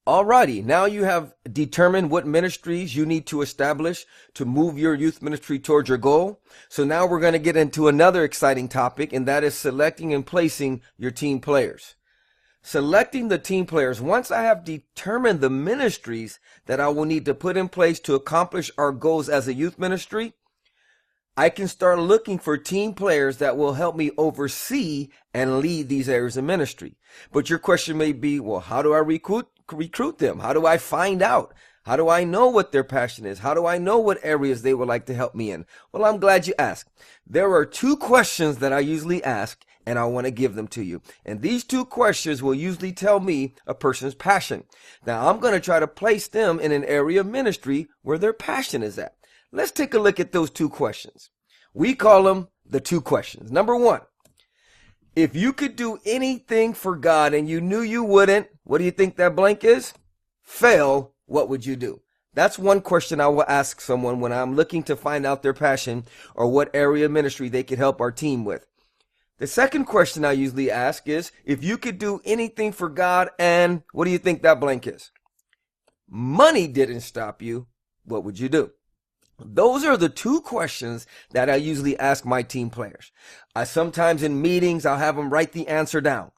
Alrighty, now you have determined what ministries you need to establish to move your youth ministry towards your goal. So now we're going to get into another exciting topic, and that is selecting and placing your team players. Selecting the team players. Once I have determined the ministries that I will need to put in place to accomplish our goals as a youth ministry, I can start looking for team players that will help me oversee and lead these areas of ministry. But your question may be, well, how do I recruit them? How do I find out? How do I know what their passion is? How do I know what areas they would like to help me in? Well, I'm glad you asked. There are two questions that I usually ask, and I want to give them to you. And these two questions will usually tell me a person's passion. Now, I'm going to try to place them in an area of ministry where their passion is at. Let's take a look at those two questions. We call them the two questions. Number one, if you could do anything for God and you knew you wouldn't, what do you think that blank is? Fail, what would you do? That's one question I will ask someone when I'm looking to find out their passion or what area of ministry they could help our team with. The second question I usually ask is, if you could do anything for God and what do you think that blank is? Money didn't stop you, what would you do? Those are the two questions that I usually ask my team players. Sometimes in meetings, I'll have them write the answer down.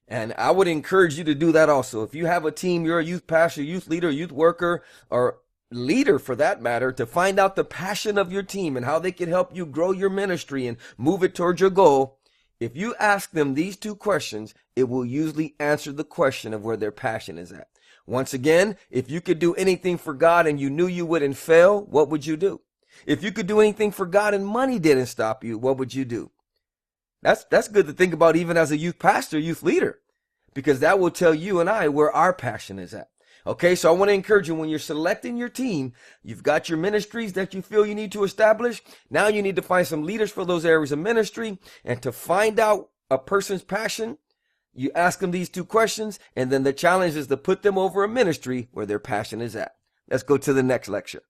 And I would encourage you to do that also. If you have a team, you're a youth pastor, youth leader, youth worker, or leader for that matter, to find out the passion of your team and how they can help you grow your ministry and move it towards your goal. If you ask them these two questions, it will usually answer the question of where their passion is at. Once again, if you could do anything for God and you knew you wouldn't fail, what would you do? If you could do anything for God and money didn't stop you, what would you do? That's good to think about even as a youth pastor, youth leader, because that will tell you and I where our passion is at. Okay, so I want to encourage you, when you're selecting your team, you've got your ministries that you feel you need to establish. Now you need to find some leaders for those areas of ministry, and to find out a person's passion, you ask them these two questions, and then the challenge is to put them over a ministry where their passion is at. Let's go to the next lecture.